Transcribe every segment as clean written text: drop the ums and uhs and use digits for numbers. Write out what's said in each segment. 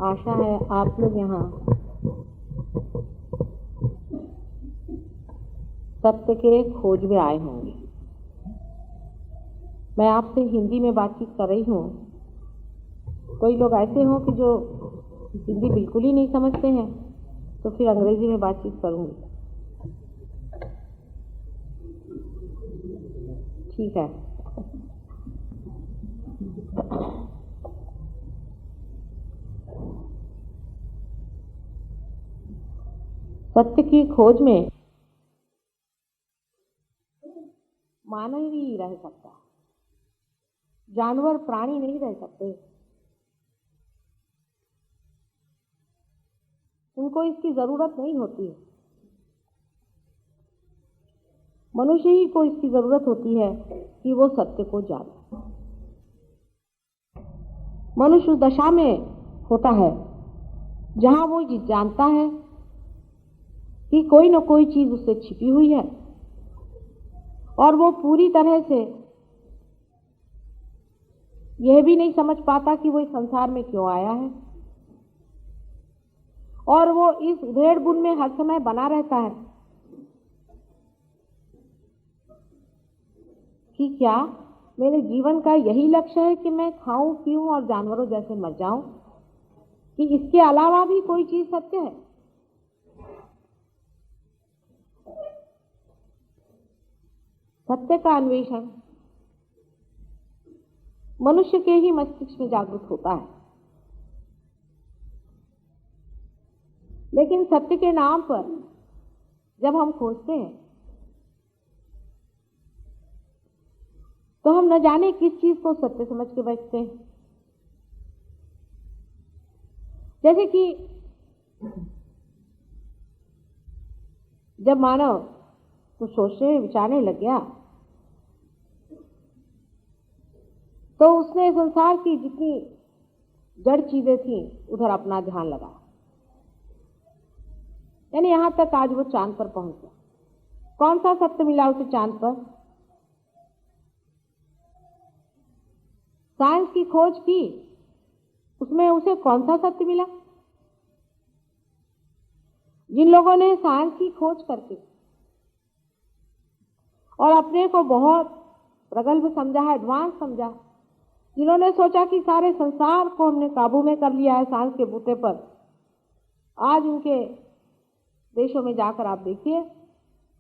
आशा है आप लोग यहाँ सत्य के खोज में आए होंगे। मैं आपसे हिंदी में बातचीत कर रही हूँ। कोई लोग ऐसे हों कि जो हिंदी बिल्कुल ही नहीं समझते हैं, तो फिर अंग्रेजी में बातचीत करूँगी। ठीक है। सत्य की खोज में मानव ही रह सकता है, जानवर प्राणी नहीं रह सकते। उनको इसकी जरूरत नहीं होती है। मनुष्य ही को इसकी जरूरत होती है कि वो सत्य को जाने। मनुष्य उस दशा में होता है जहां वो जानता है कि कोई न कोई चीज उससे छिपी हुई है और वो पूरी तरह से यह भी नहीं समझ पाता कि वो इस संसार में क्यों आया है, और वो इस उधेड़ बुन में हर समय बना रहता है कि क्या मेरे जीवन का यही लक्ष्य है कि मैं खाऊं पीऊं और जानवरों जैसे मर जाऊं, कि इसके अलावा भी कोई चीज सत्य है। सत्य का अन्वेषण मनुष्य के ही मस्तिष्क में जागृत होता है, लेकिन सत्य के नाम पर जब हम खोजते हैं तो हम न जाने किस चीज को सत्य समझ के बैठते हैं। जैसे कि जब मानव कुछ सोचने विचारने लग गया तो उसने संसार की जितनी जड़ चीजें थी उधर अपना ध्यान लगाया। यानी यहां तक आज वो चांद पर पहुंच गया। कौन सा सत्य मिला उसे चांद पर? साइंस की खोज की, उसमें उसे कौन सा सत्य मिला? जिन लोगों ने साइंस की खोज करके और अपने को बहुत प्रगल्भ समझा है, एडवांस समझा, जिन्होंने सोचा कि सारे संसार को हमने काबू में कर लिया है साइंस के बूते पर, आज उनके देशों में जाकर आप देखिए,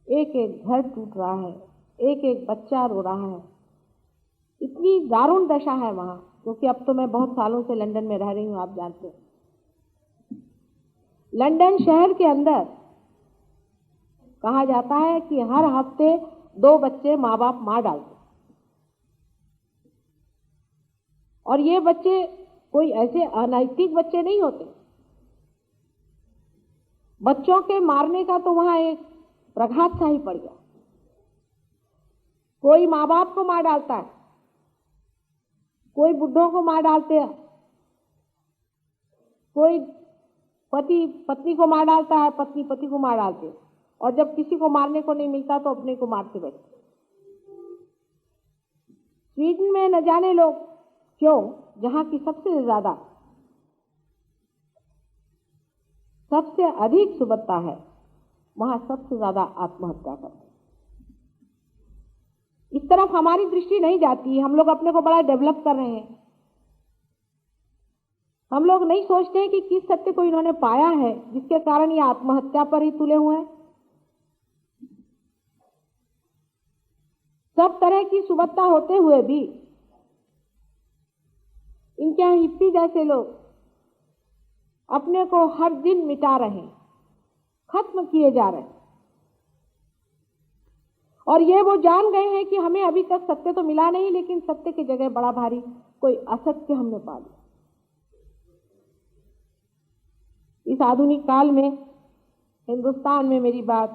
एक एक घर टूट रहा है, एक एक बच्चा रो रहा है। इतनी दारुण दशा है वहां, क्योंकि अब तो मैं बहुत सालों से लंदन में रह रही हूं, आप जानते हैं। लंदन शहर के अंदर कहा जाता है कि हर हफ्ते 2 बच्चे माँ बाप मार डालते, और ये बच्चे कोई ऐसे अनैतिक बच्चे नहीं होते। बच्चों के मारने का तो वहां एक प्रघात सा ही पड़ गया। कोई माँ बाप को मार डालता है, कोई बुढ़ों को मार डालते हैं, कोई पति पत्नी को मार डालता है, पत्नी पति को मार डालते हैं, और जब किसी को मारने को नहीं मिलता तो अपने को मारते बैठते। स्वीडन में न जाने लोग क्यों, जहां की सबसे अधिक सुबत्ता है, वहां सबसे ज्यादा आत्महत्या करते हैं। इस तरफ हमारी दृष्टि नहीं जाती। हम लोग अपने को बड़ा डेवलप कर रहे हैं। हम लोग नहीं सोचते हैं कि किस सत्य को इन्होंने पाया है जिसके कारण ये आत्महत्या पर ही तुले हुए हैं। सब तरह की सुबत्ता होते हुए भी इनके यहाँ हिप्पी जैसे लोग अपने को हर दिन मिटा रहे हैं, खत्म किए जा रहे हैं, और ये वो जान गए हैं कि हमें अभी तक सत्य तो मिला नहीं, लेकिन सत्य की जगह बड़ा भारी कोई असत्य हमने पा लिया। इस आधुनिक काल में हिंदुस्तान में मेरी बात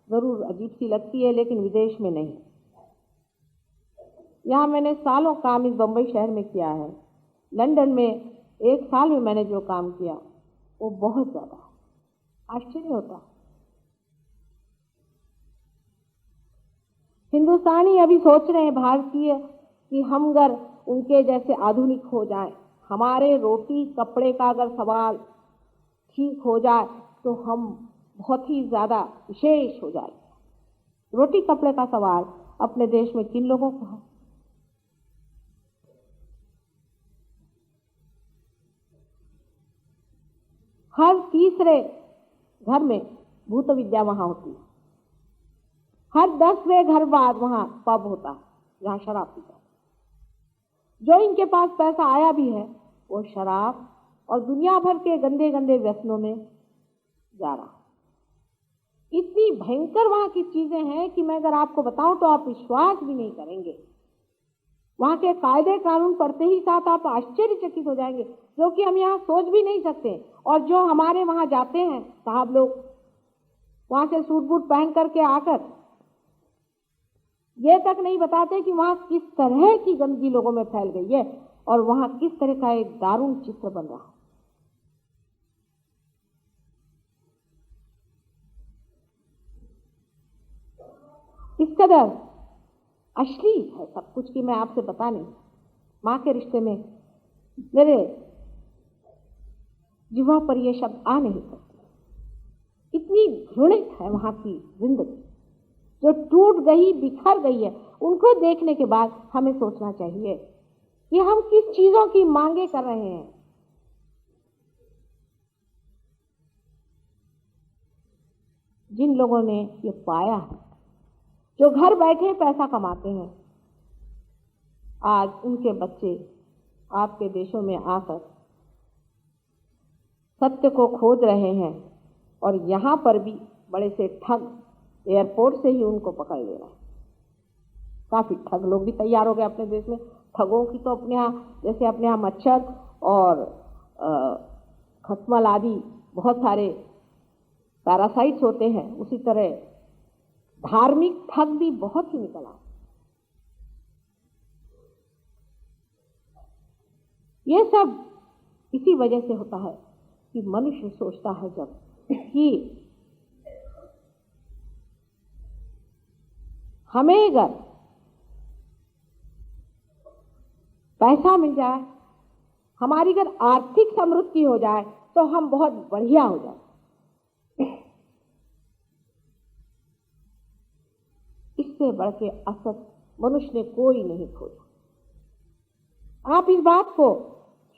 जरूर अजीब सी लगती है, लेकिन विदेश में नहीं। यहाँ मैंने सालों काम इस बंबई शहर में किया है। लंदन में 1 साल में मैंने जो काम किया वो बहुत ज्यादा आश्चर्य होता। हिंदुस्तानी अभी सोच रहे हैं भारतीय कि हम अगर उनके जैसे आधुनिक हो जाएं, हमारे रोटी कपड़े का अगर सवाल ठीक हो जाए तो हम बहुत ही ज़्यादा विशेष हो जाए। रोटी कपड़े का सवाल अपने देश में किन लोगों को है? हर तीसरे घर में भूत विद्या वहां होती है। हर 10वें घर बाद वहां पब होता है जहां शराब पीता है। जो इनके पास पैसा आया भी है वो शराब और दुनिया भर के गंदे गंदे व्यसनों में जा रहा है। इतनी भयंकर वहां की चीजें हैं कि मैं अगर आपको बताऊं तो आप विश्वास भी नहीं करेंगे। वहां के कायदे कानून पढ़ते ही साथ आप आश्चर्यचकित हो जाएंगे, जो कि हम यहाँ सोच भी नहीं सकते। और जो हमारे वहां जाते हैं साहब लोग, वहां से सूट बूट पहन करके आकर ये तक नहीं बताते कि वहां किस तरह की गंदगी लोगों में फैल गई है और वहां किस तरह का एक दारुण चित्र बन रहा है। इस कदर अश्लील है सब कुछ कि मैं आपसे बता नहीं। मां के रिश्ते में मेरे जिह्वा पर ये शब्द आ नहीं सकते। इतनी घृणित है वहां की जिंदगी जो टूट गई, बिखर गई है। उनको देखने के बाद हमें सोचना चाहिए कि हम किस चीजों की मांगे कर रहे हैं। जिन लोगों ने ये पाया है, जो घर बैठे पैसा कमाते हैं, आज उनके बच्चे आपके देशों में आकर सत्य को खोज रहे हैं और यहाँ पर भी बड़े से ठग एयरपोर्ट से ही उनको पकड़ ले रहे हैं। काफी ठग लोग भी तैयार हो गए अपने देश में। ठगों की तो अपने यहाँ, जैसे अपने यहाँ मच्छर और खटमल आदि बहुत सारे पैरासाइट्स होते हैं, उसी तरह धार्मिक ठग भी बहुत ही निकल आए। ये सब इसी वजह से होता है कि मनुष्य सोचता है जब कि हमें अगर पैसा मिल जाए, हमारी अगर आर्थिक समृद्धि हो जाए तो हम बहुत बढ़िया हो जाए। इससे बढ़ के असत मनुष्य ने कोई नहीं खोजा। आप इस बात को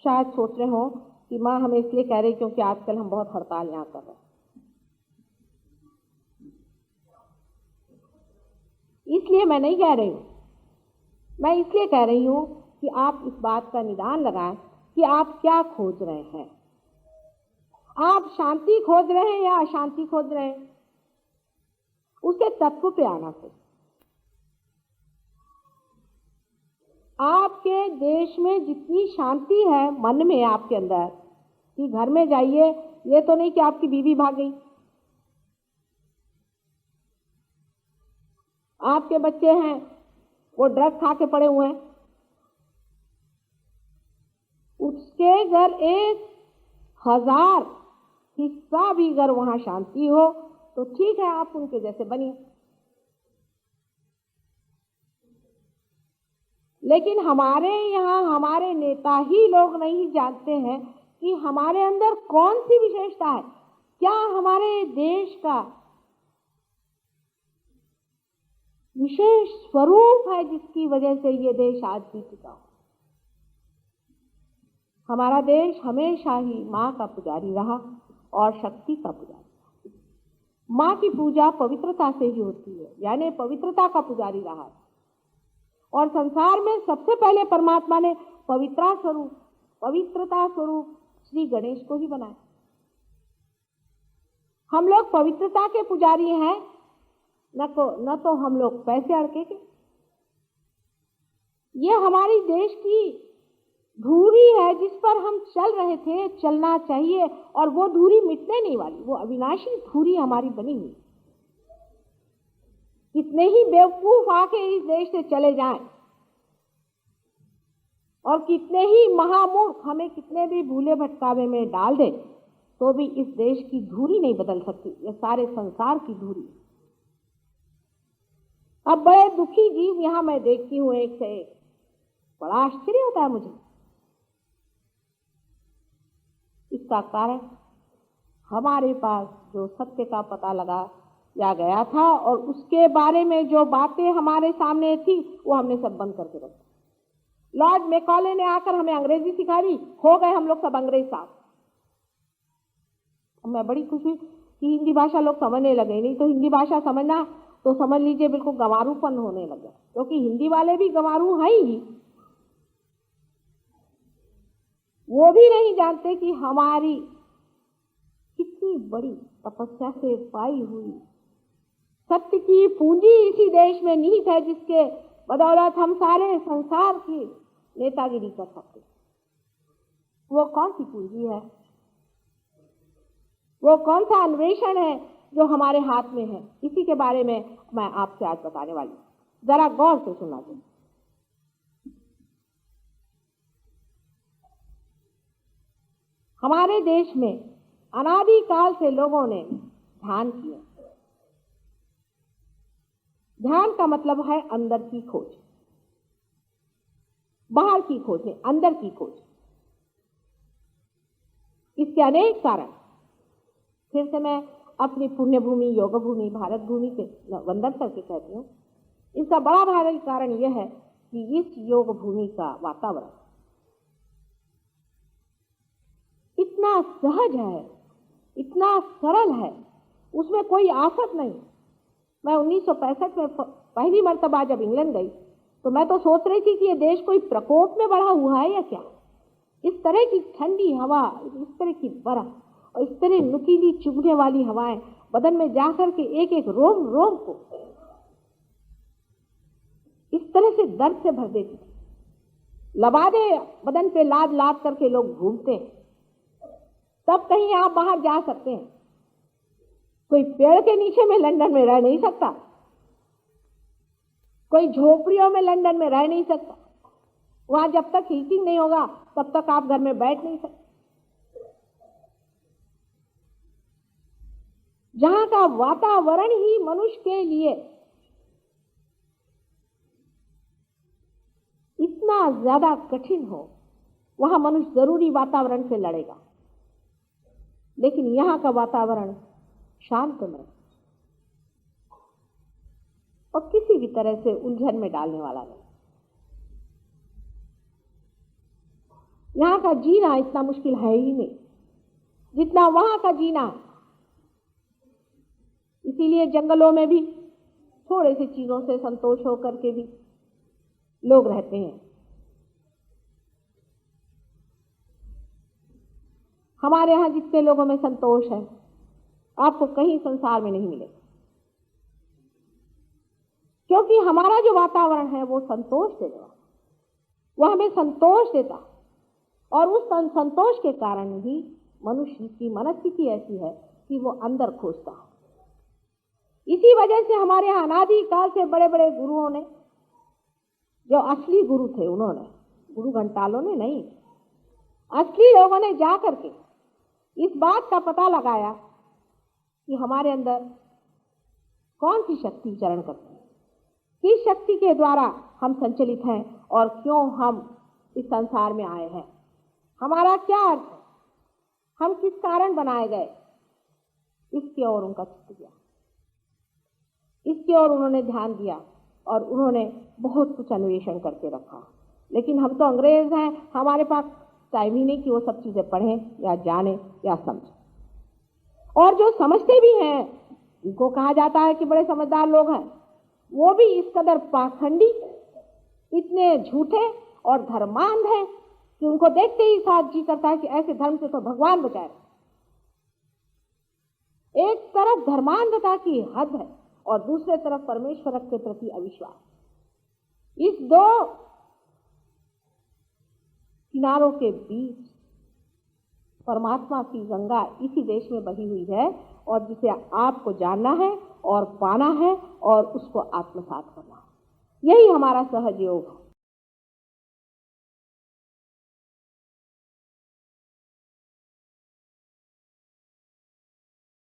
शायद सोच रहे हो कि मां हमें इसलिए कह रही क्योंकि आजकल हम बहुत हड़ताल यहां कर रहे हैं। इसलिए मैं नहीं कह रही हूं, मैं इसलिए कह रही हूं कि आप इस बात का निदान लगाएं कि आप क्या खोज रहे हैं। आप शांति खोज रहे हैं या अशांति खोज रहे हैं, उसके तत्व पे आना चाहिए। आपके देश में जितनी शांति है मन में आपके अंदर, कि घर में जाइए, ये तो नहीं कि आपकी बीवी भाग गई, आपके बच्चे हैं वो ड्रग खा के पड़े हुए हैं, उसके घर 1000 हिस्सा भी अगर वहां शांति हो तो ठीक है, आप उनके जैसे बनिए। लेकिन हमारे यहाँ हमारे नेता ही लोग नहीं जानते हैं कि हमारे अंदर कौन सी विशेषता है, क्या हमारे देश का विशेष स्वरूप है जिसकी वजह से ये देश आज भी टिका हो। हमारा देश हमेशा ही मां का पुजारी रहा और शक्ति का पुजारी रहा। मां की पूजा पवित्रता से ही होती है, यानी पवित्रता का पुजारी रहा है। और संसार में सबसे पहले परमात्मा ने पवित्रता स्वरूप श्री गणेश को ही बनाया। हम लोग पवित्रता के पुजारी हैं, न तो हम लोग पैसे अड़के के। ये हमारी देश की धुरी है जिस पर हम चल रहे थे, चलना चाहिए, और वो धुरी मिटने नहीं वाली, वो अविनाशी धुरी हमारी बनी हुई। कितने ही बेवकूफ आके इस देश से चले जाएं और कितने ही महामूर्ख हमें कितने भी भूले भटकावे में डाल दे, तो भी इस देश की धुरी नहीं बदल सकती। ये सारे संसार की धुरी। अब बड़े दुखी जीव यहां मैं देखती हूं एक से एक, बड़ा आश्चर्य होता है मुझे। इसका कारण हमारे पास जो सत्य का पता लगाया गया था और उसके बारे में जो बातें हमारे सामने थी वो हमने सब बंद करके रखा। लॉर्ड मैकॉले ने आकर हमें अंग्रेजी सिखा दी, हो गए हम लोग सब अंग्रेज साहब। मैं बड़ी खुश हुई कि हिंदी भाषा लोग समझने लगे, नहीं तो हिंदी भाषा समझना तो समझ लीजिए बिल्कुल गंवारूपन होने लगा, क्योंकि हिंदी वाले भी गंवारू हैं ही। वो भी नहीं जानते कि हमारी कितनी बड़ी तपस्या से पाई हुई सत्य की पूंजी इसी देश में निहित है, जिसके बदौलत हम सारे संसार की नेतागिरी कर सकते। वो कौन सी पूंजी है, वो कौन सा अन्वेषण है जो हमारे हाथ में है, इसी के बारे में मैं आपसे आज बताने वाली हूं। जरा गौर से सुना दो। हमारे देश में अनादिकाल से लोगों ने ध्यान किया। ध्यान का मतलब है अंदर की खोज, बाहर की खोज नहीं, अंदर की खोज। इसके अनेक कारण, फिर से मैं अपनी पुण्य भूमि योग भूमि भारत भूमि के वंदन करके कहती हूँ, इसका बड़ा भारी कारण यह है कि इस योग भूमि का वातावरण इतना सहज है, इतना सरल है, उसमें कोई आफत नहीं। मैं 1965 में पहली मर्तबा जब इंग्लैंड गई तो मैं तो सोच रही थी कि ये देश कोई प्रकोप में बढ़ा हुआ है या क्या। इस तरह की ठंडी हवा, इस तरह की बर्फ और इस तरह नुकीली चुभने वाली हवाएं बदन में जाकर के एक एक रोम रोम को इस तरह से दर्द से भर देती थी। लबादे बदन पे लाद लाद करके लोग घूमते हैं, तब कहीं आप बाहर जा सकते हैं। कोई पेड़ के नीचे में लंदन में रह नहीं सकता, कोई झोपड़ियों में लंदन में रह नहीं सकता। वहां जब तक हीटिंग नहीं होगा तब तक आप घर में बैठ नहीं सकते। जहां का वातावरण ही मनुष्य के लिए इतना ज्यादा कठिन हो, वहां मनुष्य जरूरी वातावरण से लड़ेगा। लेकिन यहां का वातावरण शांतमय और किसी भी तरह से उलझन में डालने वाला नहीं। यहां का जीना इतना मुश्किल है ही नहीं जितना वहां का जीना। इसीलिए जंगलों में भी थोड़े से चीजों से संतोष होकर के भी लोग रहते हैं। हमारे यहां जितने लोगों में संतोष है आपको कहीं संसार में नहीं मिलेगा, क्योंकि हमारा जो वातावरण है वो संतोष देने वाला, वो हमें संतोष देता। और उस संतोष के कारण ही मनुष्य की मनस्थिति ऐसी है कि वो अंदर खोजता है। इसी वजह से हमारे यहाँ अनादिकाल से बड़े बड़े गुरुओं ने, जो असली गुरु थे, उन्होंने, गुरु घंटालों ने नहीं, असली लोगों ने जा करके इस बात का पता लगाया कि हमारे अंदर कौन सी शक्ति विचरण करती है, किस शक्ति के द्वारा हम संचलित हैं और क्यों हम इस संसार में आए हैं, हमारा क्या अर्थ है, हम किस कारण बनाए गए। इसकी ओर उनका चित्त गया, इसकी ओर उन्होंने ध्यान दिया और उन्होंने बहुत कुछ अन्वेषण करके रखा। लेकिन हम तो अंग्रेज हैं, हमारे पास टाइम ही नहीं कि वो सब चीजें पढ़ें या जाने या समझें। और जो समझते भी हैं, उनको कहा जाता है कि बड़े समझदार लोग हैं, वो भी इस कदर पाखंडी, इतने झूठे और धर्मांध हैं कि उनको देखते ही साथ जी करता है कि ऐसे धर्म से तो भगवान बचाए। एक तरफ धर्मांधता की हद है और दूसरे तरफ परमेश्वर के प्रति अविश्वास। इस दो किनारों के बीच परमात्मा की गंगा इसी देश में बही हुई है और जिसे आपको जानना है और पाना है और उसको आत्मसात करना है। यही हमारा सहज योग है।